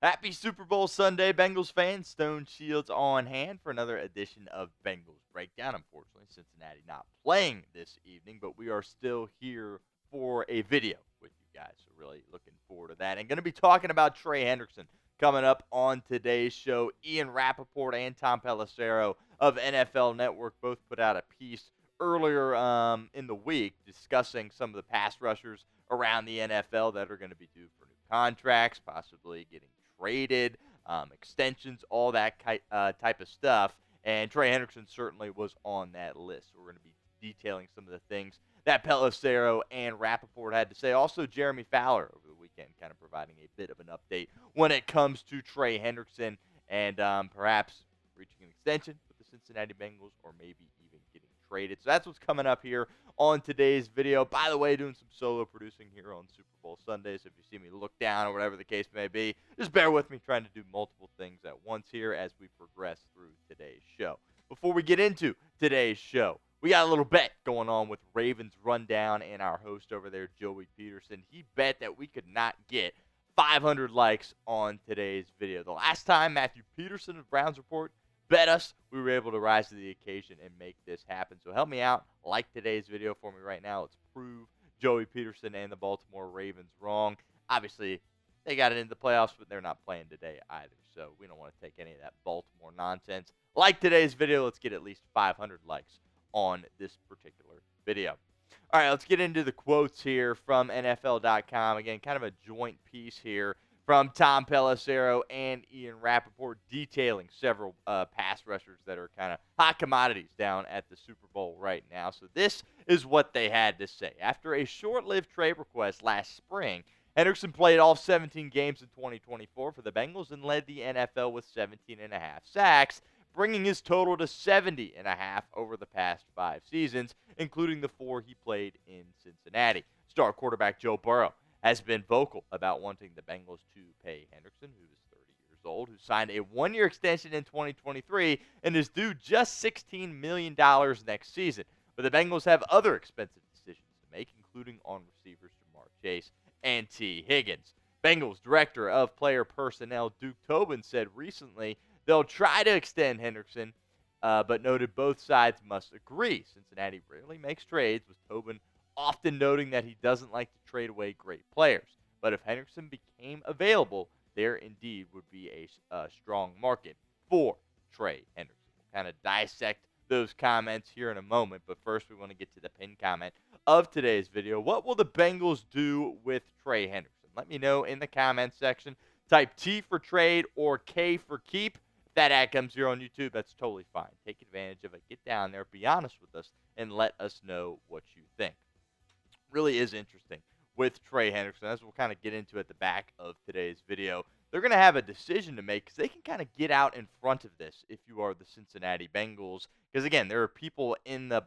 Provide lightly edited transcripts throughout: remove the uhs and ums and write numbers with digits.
Happy Super Bowl Sunday, Bengals fans. Stone Shields on hand for another edition of Bengals Breakdown. Unfortunately, Cincinnati not playing this evening, but we are still here for a video with you guys. So really looking forward to that. And going to be talking about Trey Hendrickson coming up on today's show. Ian Rapoport and Tom Pelissero of NFL Network both put out a piece earlier in the week discussing some of the pass rushers around the NFL that are going to be due for new contracts, possibly getting traded, extensions, all that type of stuff. And Trey Hendrickson certainly was on that list. So we're going to be detailing some of the things that Pelissero and Rapoport had to say. Also, Jeremy Fowler over the weekend kind of providing a bit of an update when it comes to Trey Hendrickson and perhaps reaching an extension with the Cincinnati Bengals or maybe even getting traded. So that's what's coming up here on today's video. By the way, doing some solo producing here on Super Bowl Sundays. If you see me look down or whatever the case may be, just bear with me trying to do multiple things at once here as we progress through today's show. Before we get into today's show, we got a little bet going on with Ravens Rundown and our host over there, Joey Peterson. He bet that we could not get 500 likes on today's video. The last time Matthew Peterson of Browns Report bet us, we were able to rise to the occasion and make this happen. So help me out. Like today's video for me right now. Let's prove Joey Peterson and the Baltimore Ravens wrong. Obviously, they got it into the playoffs, but they're not playing today either. So we don't want to take any of that Baltimore nonsense. Like today's video. Let's get at least 500 likes on this particular video. All right, let's get into the quotes here from NFL.com. Again, kind of a joint piece here from Tom Pelissero and Ian Rapoport detailing several pass rushers that are kind of hot commodities down at the Super Bowl right now. So this is what they had to say. After a short-lived trade request last spring, Hendrickson played all 17 games in 2024 for the Bengals and led the NFL with 17.5 sacks, bringing his total to 70.5 over the past 5 seasons, including the 4 he played in Cincinnati. Star quarterback Joe Burrow has been vocal about wanting the Bengals to pay Hendrickson, who is 30 years old, who signed a one-year extension in 2023 and is due just $16 million next season. But the Bengals have other expensive decisions to make, including on receivers Jamar Chase and T. Higgins. Bengals Director of Player Personnel Duke Tobin said recently they'll try to extend Hendrickson, but noted both sides must agree. Cincinnati rarely makes trades, with Tobin often noting that he doesn't like to trade away great players. But if Hendrickson became available, there indeed would be a strong market for Trey Hendrickson. We'll kind of dissect those comments here in a moment, but first we want to get to the pinned comment of today's video. What will the Bengals do with Trey Hendrickson? Let me know in the comments section. Type T for trade or K for keep. If that ad comes here on YouTube, that's totally fine. Take advantage of it. Get down there, be honest with us, and let us know what you think. Really is interesting with Trey Hendrickson, as we'll kind of get into at the back of today's video. They're going to have a decision to make because they can kind of get out in front of this if you are the Cincinnati Bengals. Because, again, there are people in the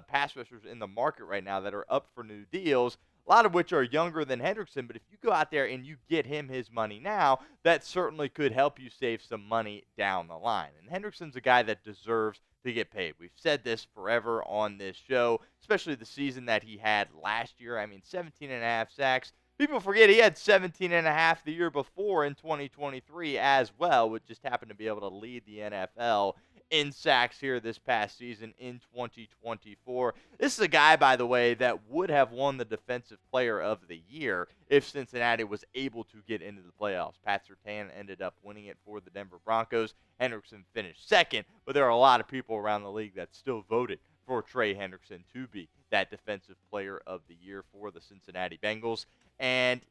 pass rushers in the market right now that are up for new deals, a lot of which are younger than Hendrickson. But if you go out there and you get him his money now, that certainly could help you save some money down the line. And Hendrickson's a guy that deserves to get paid. We've said this forever on this show, especially the season that he had last year. I mean, 17.5 sacks. People forget he had 17.5 the year before in 2023 as well, which just happened to be able to lead the NFL in sacks here this past season in 2024. This is a guy, by the way, that would have won the Defensive Player of the Year if Cincinnati was able to get into the playoffs. Pat Surtain ended up winning it for the Denver Broncos. Hendrickson finished second, but there are a lot of people around the league that still voted for Trey Hendrickson to be that Defensive Player of the Year for the Cincinnati Bengals. And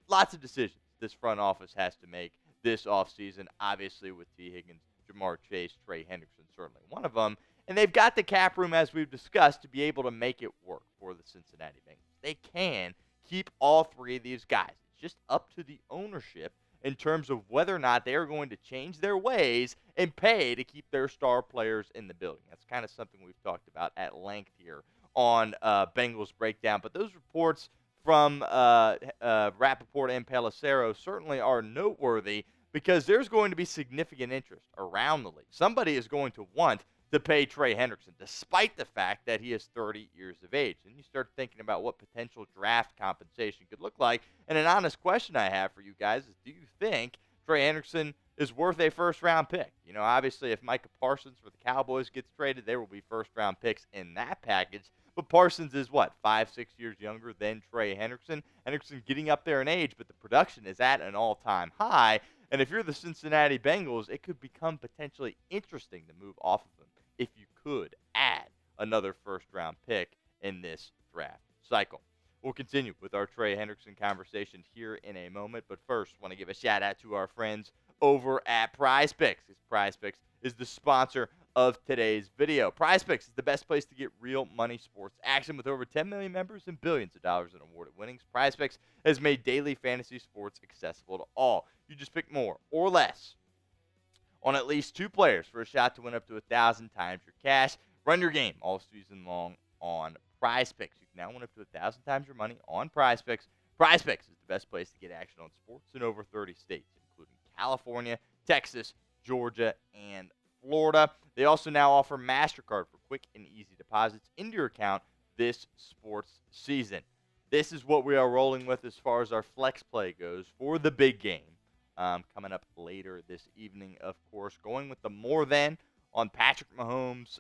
lots of decisions this front office has to make this offseason, obviously with T. Higgins, Jamar Chase, Trey Hendrickson, certainly one of them. And they've got the cap room, as we've discussed, to be able to make it work for the Cincinnati Bengals. They can keep all three of these guys. It's just up to the ownership in terms of whether or not they are going to change their ways and pay to keep their star players in the building. That's kind of something we've talked about at length here on Bengals Breakdown. But those reports from Rapoport and Pelissero certainly are noteworthy because there's going to be significant interest around the league. Somebody is going to want to pay Trey Hendrickson, despite the fact that he is 30 years of age. And you start thinking about what potential draft compensation could look like. And an honest question I have for you guys is, do you think Trey Hendrickson is worth a first-round pick. Obviously, if Micah Parsons for the Cowboys gets traded, there will be first-round picks in that package. But Parsons is, 5-6 years younger than Trey Hendrickson. Hendrickson getting up there in age, but the production is at an all-time high. And if you're the Cincinnati Bengals, it could become potentially interesting to move off of them if you could add another first-round pick in this draft cycle. We'll continue with our Trey Hendrickson conversation here in a moment, but first, want to give a shout-out to our friends over at Prize Picks. Prize Picks is the sponsor of today's video. Prize Picks is the best place to get real money sports action. With over 10 million members and billions of dollars in awarded winnings, Prize Picks has made daily fantasy sports accessible to all. You just pick more or less on at least 2 players for a shot to win up to 1,000 times your cash. Run your game all season long on Prize Picks. You can now win up to 1,000 times your money on Prize Picks. Prize Picks is the best place to get action on sports in over 30 states, including California, Texas, Georgia, and Florida. They also now offer MasterCard for quick and easy deposits into your account this sports season. This is what we are rolling with as far as our flex play goes for the big game. Coming up later this evening, of course, going with the more than on Patrick Mahomes,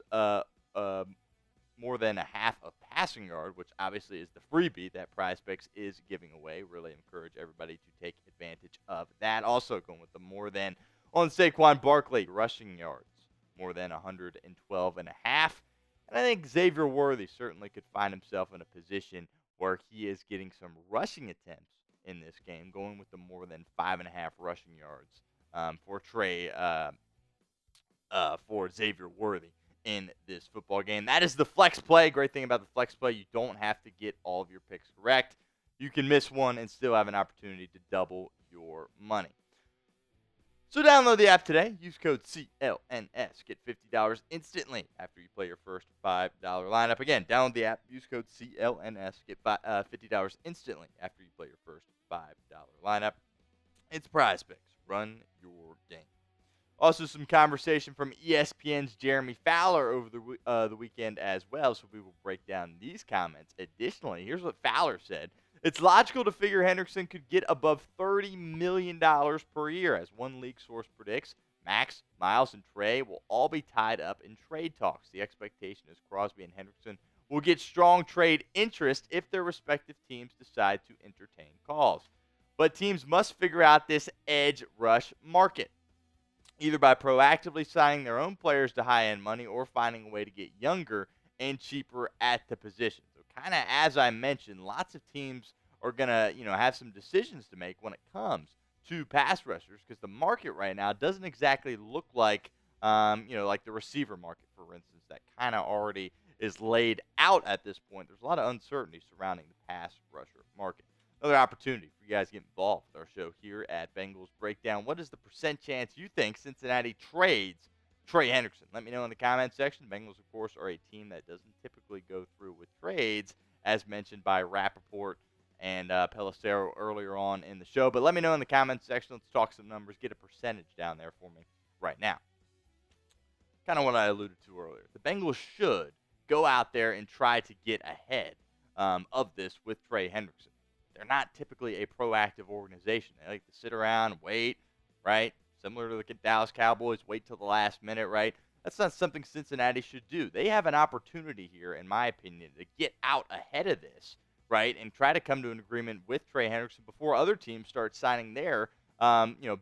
more than a half a passing yard, which obviously is the freebie that Prize Picks is giving away. Really encourage everybody to take advantage of that. Also going with the more than on Saquon Barkley, rushing yards, more than 112 and a half. And I think Xavier Worthy certainly could find himself in a position where he is getting some rushing attempts in this game, going with the more than 5.5 rushing yards for Xavier Worthy in this football game. That is the flex play. Great thing about the flex play, you don't have to get all of your picks correct. You can miss one and still have an opportunity to double your money. So download the app today. Use code CLNS. Get $50 instantly after you play your first $5 lineup. Again, download the app. Use code CLNS. Get $50 instantly after you play your first $5 lineup. It's Prize Picks. Run your game. Also, some conversation from ESPN's Jeremy Fowler over the weekend as well, so we will break down these comments. Additionally, here's what Fowler said. It's logical to figure Hendrickson could get above $30 million per year. As one league source predicts, Max, Miles, and Trey will all be tied up in trade talks. The expectation is Crosby and Hendrickson will get strong trade interest if their respective teams decide to entertain calls. But teams must figure out this edge rush market, either by proactively signing their own players to high-end money or finding a way to get younger and cheaper at the position. So kind of as I mentioned, lots of teams are going to, have some decisions to make when it comes to pass rushers, because the market right now doesn't exactly look like, like the receiver market, for instance, that kind of already is laid out at this point. There's a lot of uncertainty surrounding the pass rusher market. Another opportunity for you guys to get involved with our show here at Bengals Breakdown. What is the percent chance you think Cincinnati trades Trey Hendrickson? Let me know in the comment section. Bengals, of course, are a team that doesn't typically go through with trades, as mentioned by Rapoport and Pelissero earlier on in the show. But let me know in the comment section. Let's talk some numbers. Get a percentage down there for me right now. Kind of what I alluded to earlier. The Bengals should go out there and try to get ahead of this with Trey Hendrickson. They're not typically a proactive organization. They like to sit around, wait, right? Similar to the Dallas Cowboys, wait till the last minute, right? That's not something Cincinnati should do. They have an opportunity here, in my opinion, to get out ahead of this, right, and try to come to an agreement with Trey Hendrickson before other teams start signing their,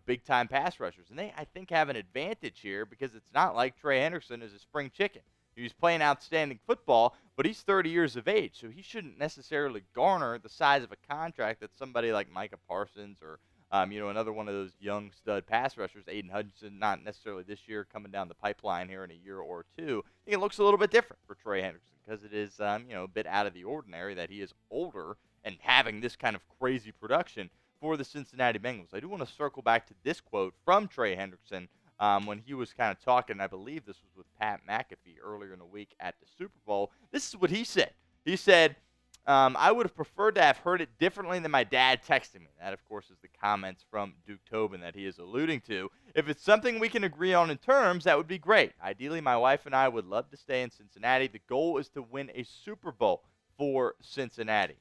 big-time pass rushers. And they, I think, have an advantage here because it's not like Trey Hendrickson is a spring chicken. He's playing outstanding football, but he's 30 years of age, so he shouldn't necessarily garner the size of a contract that somebody like Micah Parsons or, another one of those young stud pass rushers, Aiden Hutchinson, not necessarily this year, coming down the pipeline here in a year or two. I think it looks a little bit different for Trey Hendrickson because it is, a bit out of the ordinary that he is older and having this kind of crazy production for the Cincinnati Bengals. I do want to circle back to this quote from Trey Hendrickson when he was kind of talking. I believe this was with Pat McAfee earlier in the week at the Super Bowl. This is what he said. He said, I would have preferred to have heard it differently than my dad texting me. That, of course, is the comments from Duke Tobin that he is alluding to. If it's something we can agree on in terms, that would be great. Ideally, my wife and I would love to stay in Cincinnati. The goal is to win a Super Bowl for Cincinnati.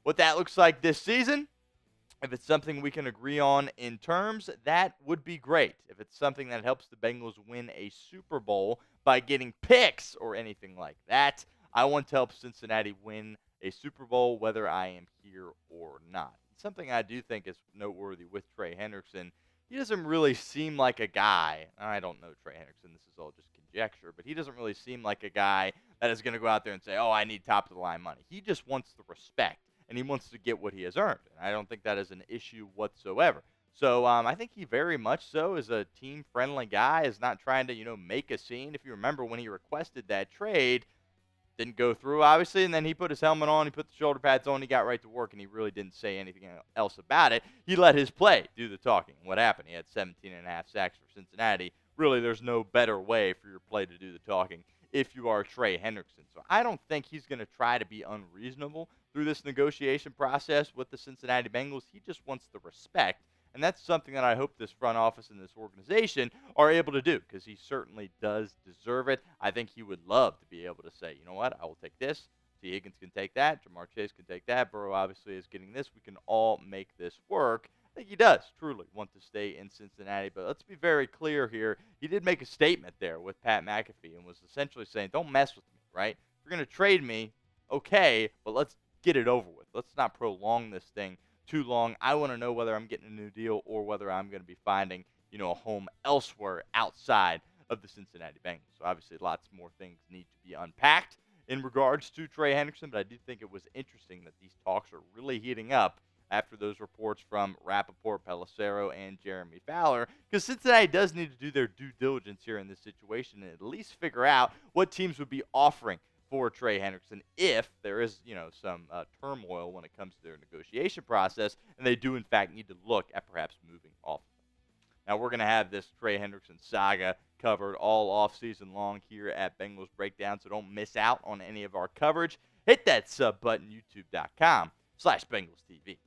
What that looks like this season, If it's something we can agree on in terms, that would be great. If it's something that helps the Bengals win a Super Bowl by getting picks or anything like that, I want to help Cincinnati win a Super Bowl whether I am here or not. Something I do think is noteworthy with Trey Hendrickson, he doesn't really seem like a guy. I don't know Trey Hendrickson. This is all just conjecture, but he doesn't really seem like a guy that is going to go out there and say, oh, I need top of the line money. He just wants the respect, and he wants to get what he has earned. And I don't think that is an issue whatsoever. So I think he very much so is a team-friendly guy, is not trying to, make a scene. If you remember when he requested that trade, didn't go through, obviously, and then he put his helmet on, he put the shoulder pads on, he got right to work, and he really didn't say anything else about it. He let his play do the talking. What happened? He had 17.5 sacks for Cincinnati. Really, there's no better way for your play to do the talking if you are Trey Hendrickson. So I don't think he's going to try to be unreasonable through this negotiation process with the Cincinnati Bengals. He just wants the respect. And that's something that I hope this front office and this organization are able to do, because he certainly does deserve it. I think he would love to be able to say, you know what, I will take this. T. Higgins can take that. Jamar Chase can take that. Burrow obviously is getting this. We can all make this work. I think he does truly want to stay in Cincinnati. But let's be very clear here. He did make a statement there with Pat McAfee and was essentially saying, don't mess with me, right? If you're going to trade me, okay, but let's get it over with. Let's not prolong this thing too long. I want to know whether I'm getting a new deal or whether I'm going to be finding, a home elsewhere outside of the Cincinnati Bengals. So obviously lots more things need to be unpacked in regards to Trey Hendrickson, but I do think it was interesting that these talks are really heating up after those reports from Rapoport, Pelissero, and Jeremy Fowler, because Cincinnati does need to do their due diligence here in this situation and at least figure out what teams would be offering for Trey Hendrickson if there is, some turmoil when it comes to their negotiation process, and they do, in fact, need to look at perhaps moving off. Now, we're going to have this Trey Hendrickson saga covered all offseason long here at Bengals Breakdown, so don't miss out on any of our coverage. Hit that sub button, youtube.com/BengalsTV.